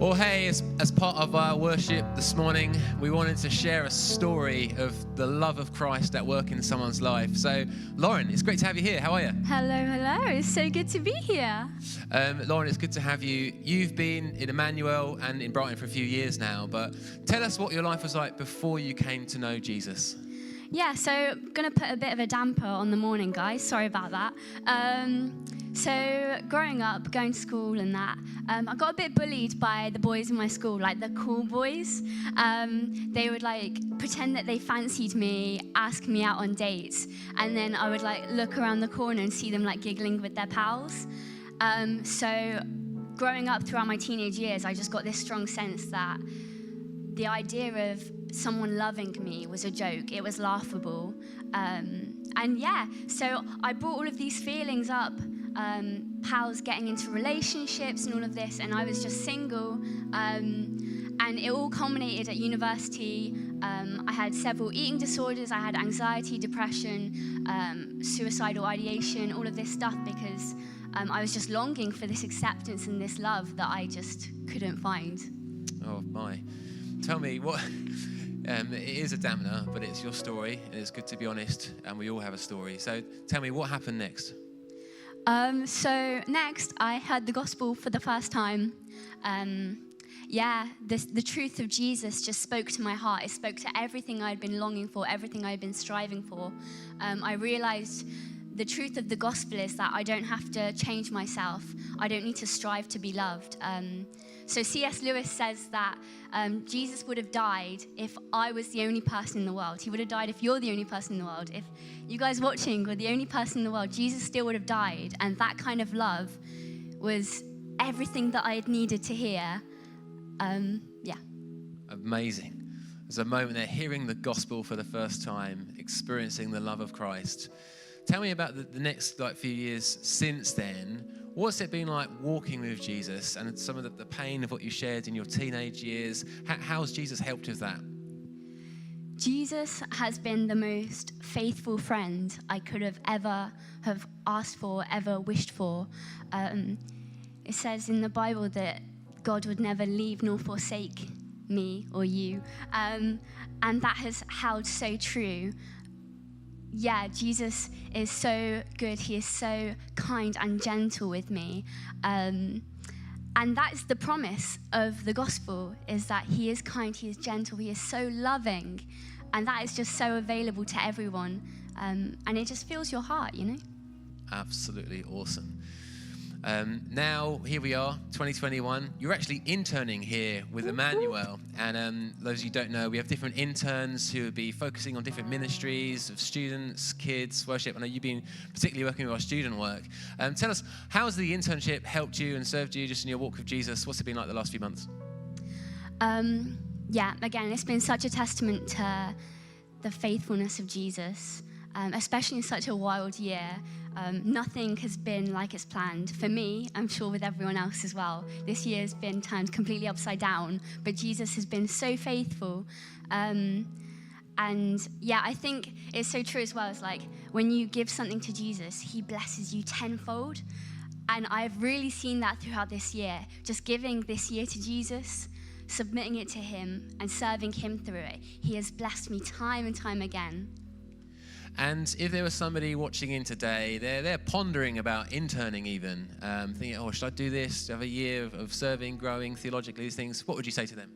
Well, hey, as part of our worship this morning, we wanted to share a story of the love of Christ at work in someone's life. So, Lauren, it's great to have you here. How are you? Hello. It's so good to be here. Lauren, it's good to have you. You've been in Emmanuel and in Brighton for a few years now, but tell us what your life was like before you came to know Jesus. Yeah, so I'm going to put a bit of a damper on the morning, guys. Sorry about that. So growing up, going to school and that, I got a bit bullied by the boys in my school, like the cool boys. They would pretend that they fancied me, ask me out on dates, and then I would look around the corner and see them giggling with their pals. So growing up throughout my teenage years, I just got this strong sense that the idea of someone loving me was a joke. It was laughable. So I brought all of these feelings up, pals getting into relationships and all of this, and I was just single. And it all culminated at university. I had several eating disorders. I had anxiety, depression, suicidal ideation, all of this stuff because I was just longing for this acceptance and this love that I just couldn't find. Oh, my. Tell me, what... it is a dampener, but it's your story, and it's good to be honest, and we all have a story. So tell me, what happened next? So next, I heard the gospel for the first time. The truth of Jesus just spoke to my heart. It spoke to everything I'd been longing for, everything I'd been striving for. I realized the truth of the gospel is that I don't have to change myself. I don't need to strive to be loved. So C.S. Lewis says that Jesus would have died if I was the only person in the world. He would have died if you're the only person in the world. If you guys watching were the only person in the world, Jesus still would have died. And that kind of love was everything that I had needed to hear. Amazing. There's a moment there, hearing the gospel for the first time, experiencing the love of Christ. Tell me about the next few years since then. What's it been like walking with Jesus and some of the pain of what you shared in your teenage years? How's Jesus helped with that? Jesus has been the most faithful friend I could have ever have asked for, ever wished for. It says in the Bible that God would never leave nor forsake me or you. And that has held so true. Yeah, Jesus is so good. He is so kind and gentle with me. And that's the promise of the gospel, is that he is kind, he is gentle, he is so loving. And that is just so available to everyone. And it just fills your heart, you know? Absolutely awesome. Now, here we are, 2021. You're actually interning here with Emmanuel. And those of you who don't know, we have different interns who will be focusing on different ministries of students, kids, worship. I know you've been particularly working with our student work. Tell us, how has the internship helped you and served you just in your walk with Jesus? What's it been like the last few months? Again, it's been such a testament to the faithfulness of Jesus, especially in such a wild year. Nothing has been like it's planned. For me, I'm sure with everyone else as well. This year has been turned completely upside down, but Jesus has been so faithful. I think it's so true as well. It's when you give something to Jesus, he blesses you tenfold. And I've really seen that throughout this year. Just giving this year to Jesus, submitting it to him, and serving him through it. He has blessed me time and time again. And if there was somebody watching in today, they're pondering about interning even, thinking, should I do this? Have a year of serving, growing theologically, these things? What would you say to them?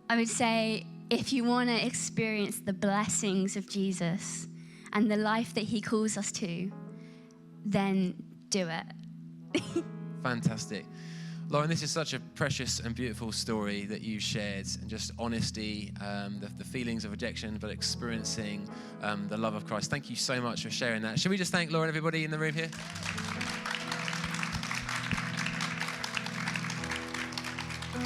I would say, if you want to experience the blessings of Jesus and the life that he calls us to, then do it. Fantastic. Lauren, this is such a precious and beautiful story that you shared, and just honesty, the feelings of rejection, but experiencing the love of Christ. Thank you so much for sharing that. Should we just thank Lauren, everybody in the room here?